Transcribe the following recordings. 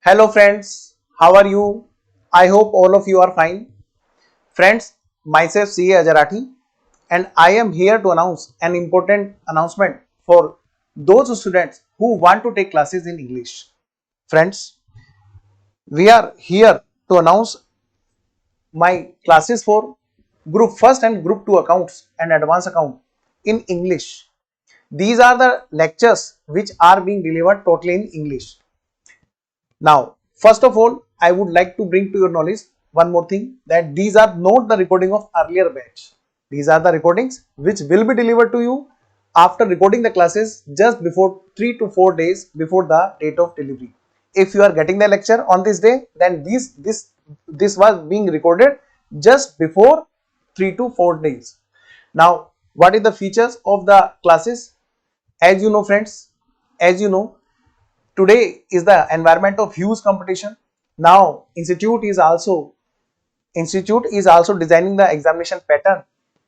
Hello friends, how are you? I hope all of you are fine. Friends, myself CA Ajarathi and I am here to announce an important announcement for those students who want to take classes in English. Friends, we are here to announce my classes for group 1st and group 2 accounts and advanced account in English. These are the lectures which are being delivered totally in English. Now, first of all, I would like to bring to your knowledge one more thing, that these are not the recording of earlier batch. These are the recordings which will be delivered to you after recording the classes just before 3 to 4 days before the date of delivery. If you are getting the lecture on this day, then this was being recorded just before 3 to 4 days. Now, what is the features of the classes? As you know friends, as you know, today is the environment of huge competition. Now institute is also designing the examination pattern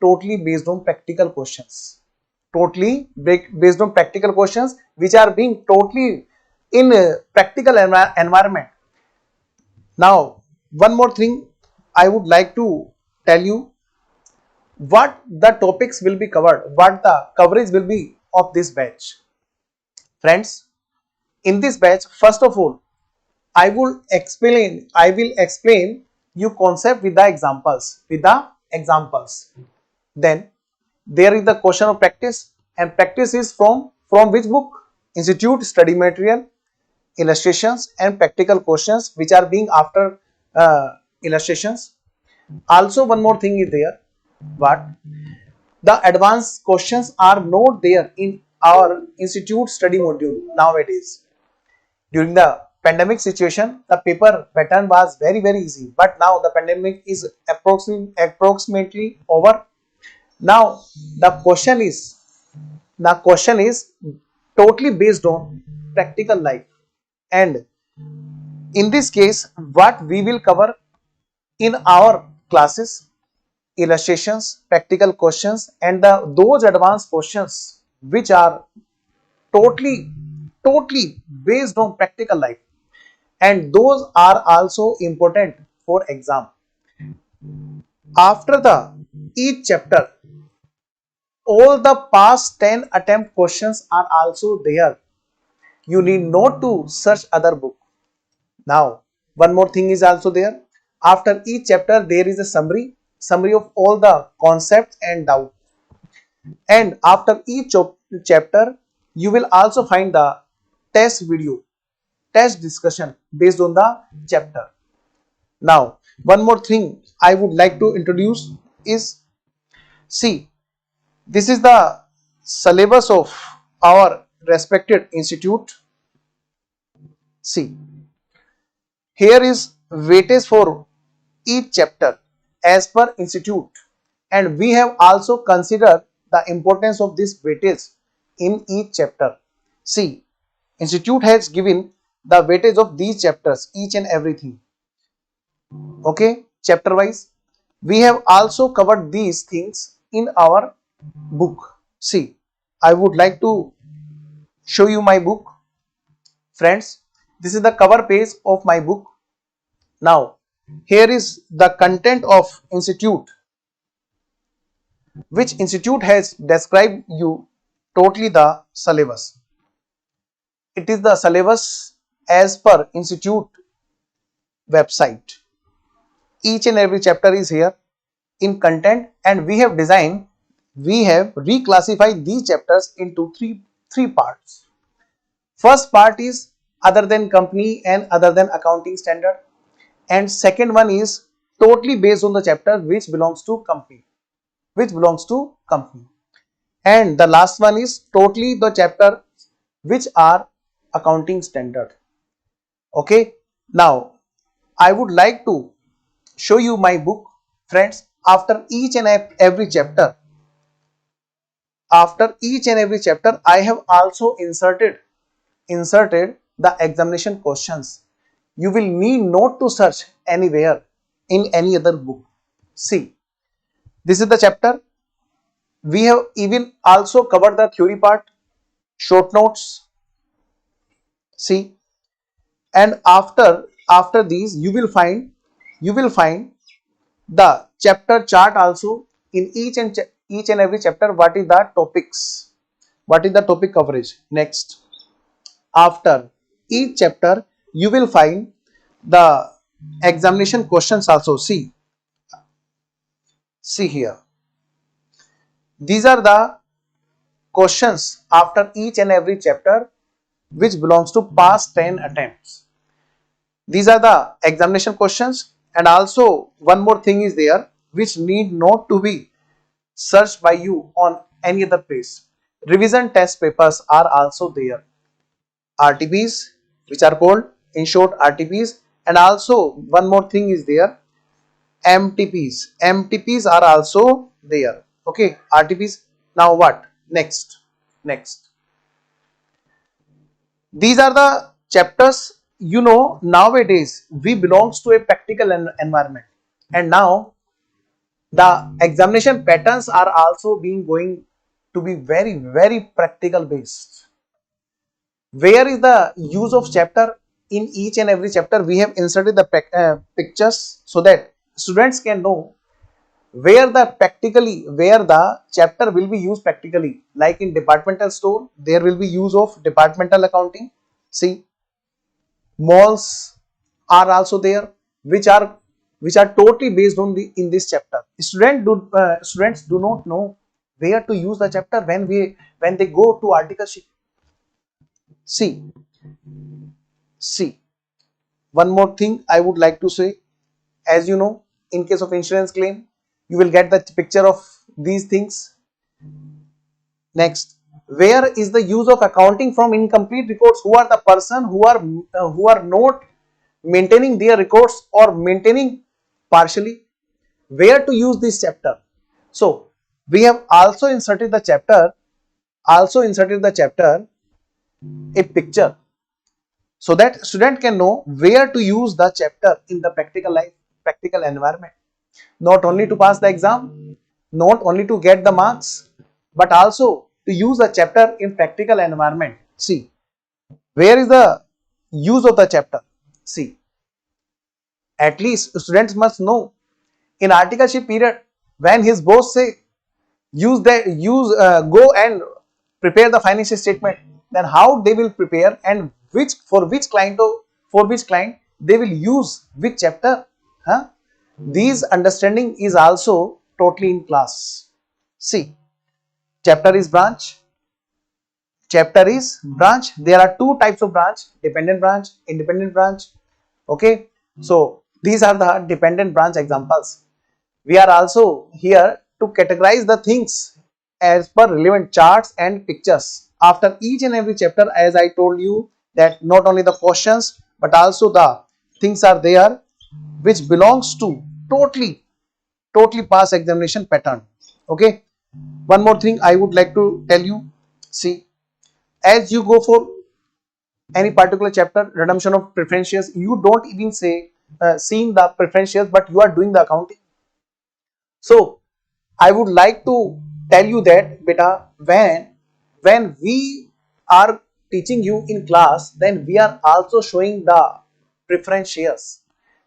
totally based on practical questions, based on practical questions which are being totally in a practical environment. Now one more thing I would like to tell you, what the topics will be covered, what the coverage will be of this batch. Friends, in this batch, first of all, I will explain you concept with the examples. Then there is the question of practice, and practice is from which book? Institute study material, illustrations and practical questions which are being after illustrations. Also one more thing is there, what the advanced questions are not there in our institute study module nowadays. During the pandemic situation, the paper pattern was very easy, but now the pandemic is approximately over. Now the question is totally based on practical life, and in this case what we will cover in our classes: illustrations, practical questions, and those advanced questions which are totally totally based on practical life, and those are also important for exam. After the each chapter, all the past 10 attempt questions are also there. You need not to search other book. Now one more thing is also there. After each chapter there is a summary of all the concepts and doubt, and after each chapter you will also find the test video, test discussion based on the chapter. Now one more thing I would like to introduce is, see, this is the syllabus of our respected institute. See, here is weightage for each chapter as per institute, and we have also considered the importance of this weightage in each chapter. See, institute has given the weightage of these chapters, each and everything. Okay, chapter wise. We have also covered these things in our book. See, I would like to show you my book. Friends, this is the cover page of my book. Now, here is the content of institute, which institute has described you totally the syllabus. It is the syllabus as per institute website. Each and every chapter is here in content, and we have reclassified these chapters into three parts. First part is other than company and other than accounting standard, and second one is totally based on the chapter which belongs to company, and the last one is totally the chapter which are accounting standard. Okay, now I would like to show you my book. Friends, after each and every chapter I have also inserted the examination questions. You will need not to search anywhere in any other book. See, this is the chapter. We have even also covered the theory part, short notes. See, And after these you will find the chapter chart also. In each and every chapter, what is the topics, what is the topic coverage. Next, after each chapter you will find the examination questions also. See here, these are the questions after each and every chapter which belongs to past 10 attempts. These are the examination questions, and also one more thing is there which need not to be searched by you on any other place. Revision test papers are also there. RTPs, which are called in short RTPs, and also one more thing is there, MTPs. MTPs are also there. Okay, RTPs. Now what? Next. These are the chapters. You know, nowadays we belongs to a practical environment, and now the examination patterns are also being going to be very practical based. Where is the use of chapter? In each and every chapter we have inserted the pictures so that students can know where the chapter will be used practically. Like in departmental store, there will be use of departmental accounting. See, malls are also there, which are totally based on the in this chapter. Students do not know where to use the chapter when they go to article sheet. See, see, one more thing I would like to say. As you know, in case of insurance claim, you will get the picture of these things. Next, where is the use of accounting from incomplete records? Who are the person who are not maintaining their records or maintaining partially? Where to use this chapter? So we have also inserted the chapter, a picture, so that student can know where to use the chapter in the practical life, practical environment. Not only to pass the exam, not only to get the marks, but also to use the chapter in practical environment. See, where is the use of the chapter? See, at least students must know in articleship period, when his boss say go and prepare the financial statement, then how they will prepare, and for which client they will use which chapter, huh? These understanding is also totally in class. See, chapter is branch. There are two types of branch: dependent branch, independent branch. Okay, so these are the dependent branch examples. We are also here to categorize the things as per relevant charts and pictures. After each and every chapter, as I told you, that not only the questions but also the things are there which belongs to totally past examination pattern. Okay, one more thing I would like to tell you. See, as you go for any particular chapter, redemption of preference shares, you don't even say seeing the preference shares, but you are doing the accounting. So I would like to tell you that beta, when we are teaching you in class, then we are also showing the preference shares.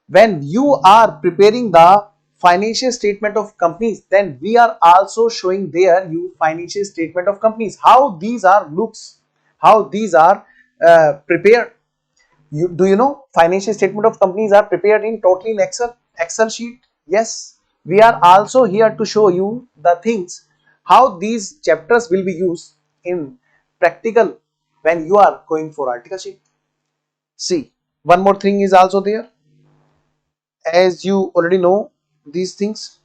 When you are preparing the financial statement of companies, then we are also showing there you financial statement of companies, how these are looks, how these are prepared. Do you know financial statement of companies are prepared in totally in Excel sheet? Yes, we are also here to show you the things how these chapters will be used in practical when you are going for article sheet. See, one more thing is also there. As you already know these things.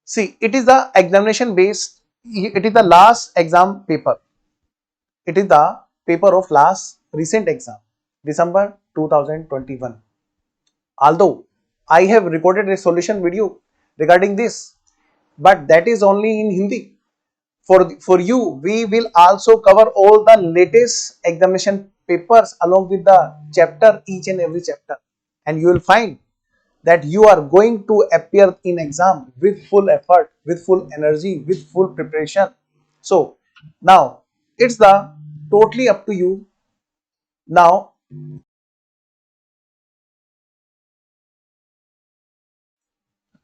See, it is the examination based. It is the last exam paper. It is the paper of last recent exam, December 2021. Although I have recorded a solution video regarding this, but that is only in Hindi. For you, we will also cover all the latest examination papers along with the chapter, each and every chapter, and you will find that you are going to appear in exam with full effort, with full energy, with full preparation. So now it's the totally up to you. Now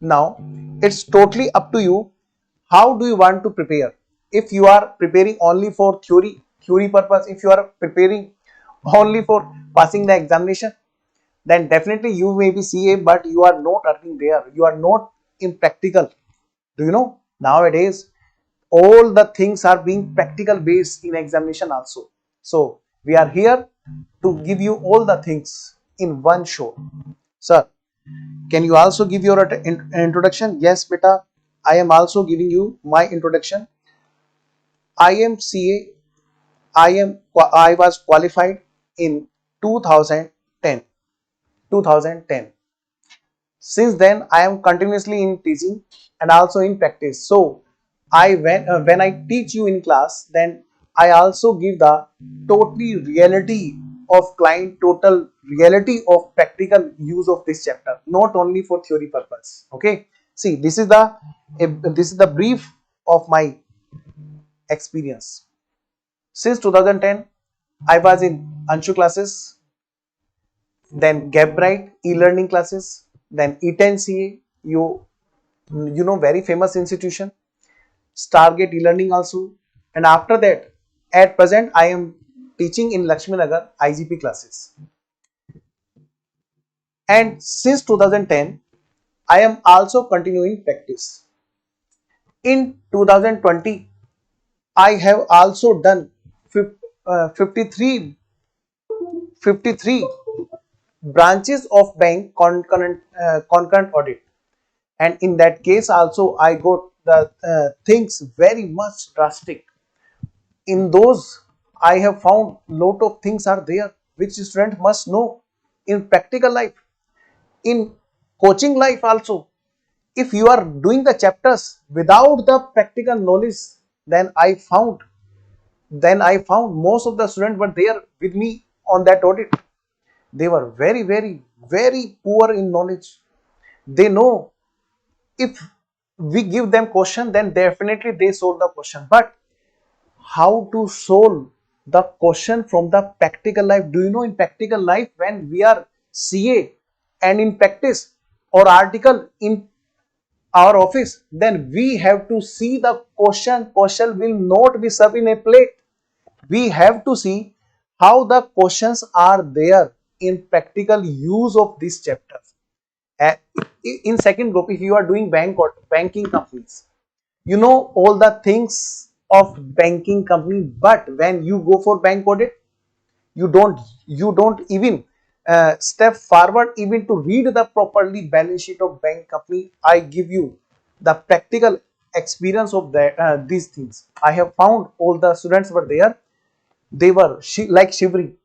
Now, it's totally up to you. How do you want to prepare? If you are preparing only for theory purpose, if you are preparing only for passing the examination, then definitely you may be CA, but you are not earning there. You are not in practical. Do you know? Nowadays, all the things are being practical based in examination also. So, we are here to give you all the things in one show. Sir, can you also give your introduction? Yes, beta. I am also giving you my introduction. I am CA. I was qualified in 2010. 2010. Since then, I am continuously in teaching and also in practice. So, when I teach you in class, then I also give the totally reality of client, total reality of practical use of this chapter, not only for theory purpose. Okay. See, this is the brief of my experience. Since 2010, I was in Anshu classes, then GapBright e-learning classes, then E10CA, you know, very famous institution, Stargate e-learning also, and after that, at present, I am teaching in Lakshmi Nagar IGP classes. And since 2010, I am also continuing practice. In 2020, I have also done 53 branches of bank concurrent audit, and in that case also I got the things very much drastic. In those, I have found lot of things are there which student must know in practical life, in coaching life also. If you are doing the chapters without the practical knowledge, then I found most of the students were there with me on that audit. They were very poor in knowledge. They know if we give them question, then definitely they solve the question. But how to solve the question from the practical life? Do you know, in practical life, when we are CA and in practice or article in our office, then we have to see the question. Question will not be served in a plate. We have to see how the questions are there in practical use of these chapters. Uh, in second group, if you are doing banking companies, you know all the things of banking company, but when you go for bank audit, you don't even step forward even to read the properly balance sheet of bank company. I give you the practical experience of these things. I have found all the students were there, they were like shivering.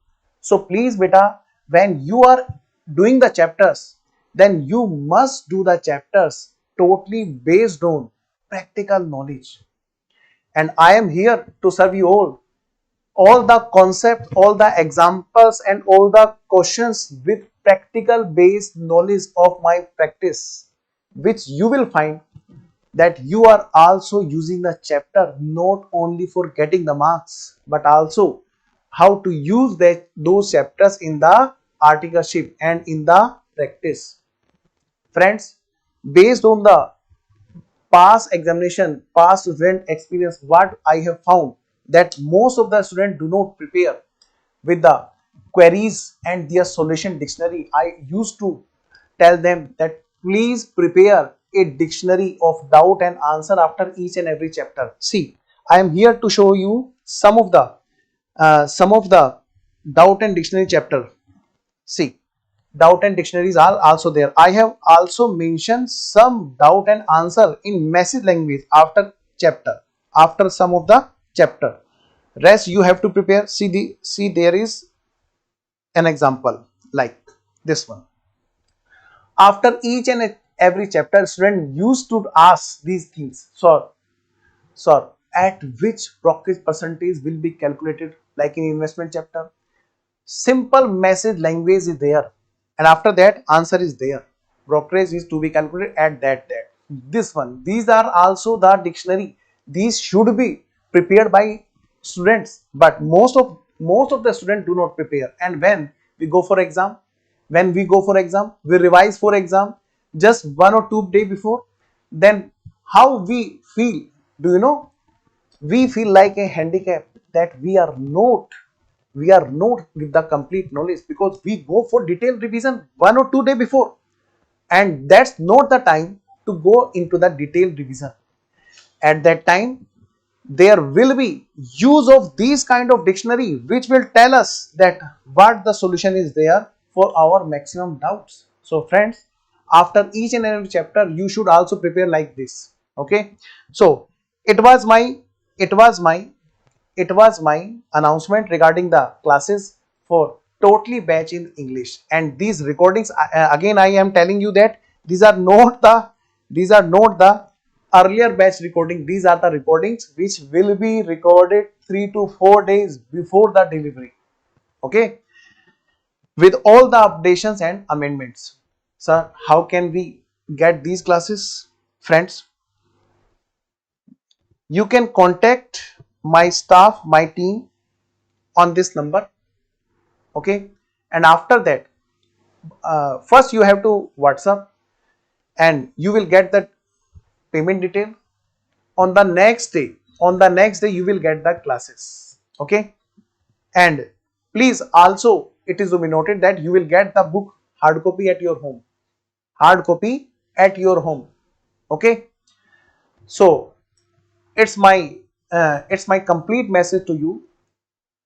So please beta, when you are doing the chapters, then you must do the chapters totally based on practical knowledge. And I am here to serve you all the concepts, all the examples, and all the questions with practical based knowledge of my practice, which you will find that you are also using the chapter not only for getting the marks, but also how to use those chapters in the articleship and in the practice. Friends, based on the past examination, past student experience, what I have found, that most of the students do not prepare with the queries and their solution dictionary. I used to tell them that please prepare a dictionary of doubt and answer after each and every chapter. See, I am here to show you some of the doubt and dictionary chapter. See, doubt and dictionaries are also there. I have also mentioned some doubt and answer in message language after some of the chapter. Rest you have to prepare. See there is an example like this one. After each and every chapter, student used to ask these things. So at which brokerage percentage will be calculated, like in investment chapter? Simple message language is there, and after that answer is there. Brokerage is to be calculated at that. This one, these are also the dictionary. These should be prepared by students, but most of the students do not prepare. And when we go for exam. When we go for exam, we revise for exam just 1 or 2 days before. Then how we feel? Do you know? We feel like a handicap that we are not with the complete knowledge, because we go for detailed revision 1 or 2 days before, and that's not the time to go into the detailed revision. At that time, there will be use of these kind of dictionary which will tell us that what the solution is there for our maximum doubts. So friends, after each and every chapter you should also prepare like this. Okay, so it was my it was my it was my announcement regarding the classes for totally batch in English. And these recordings, again I am telling you that these are not the earlier batch recording. These are the recordings which will be recorded 3 to 4 days before the delivery. Okay, with all the updations and amendments. Sir, how can we get these classes? Friends, you can contact my staff, my team on this number. Okay, and after that, first you have to WhatsApp, and you will get that payment detail. On the next day you will get the classes. Okay, and please also it is to be noted that you will get the book hard copy at your home. Hard copy at your home. Okay, so it's my complete message to you.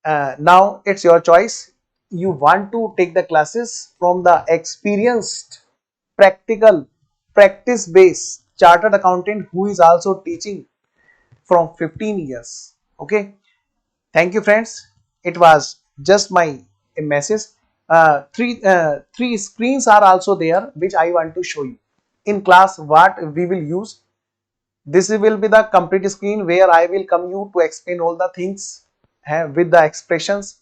Now it's your choice. You want to take the classes from the experienced, practical, practice based chartered accountant who is also teaching from 15 years. Okay, thank you friends. It was just my a message. Three screens are also there which I want to show you in class what we will use. This will be the complete screen where I will come you to explain all the things with the expressions,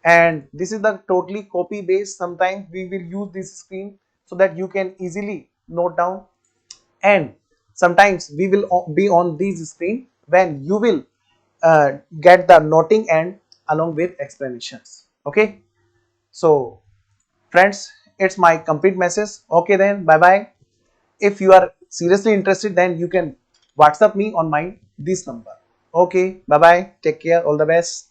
and this is the totally copy based. Sometimes we will use this screen so that you can easily note down, and sometimes we will be on this screen when you will get the noting and along with explanations. Okay, so friends, it's my complete message. Okay, then bye bye. If you are seriously interested, then you can WhatsApp me on my this number. Okay, bye bye, take care, all the best.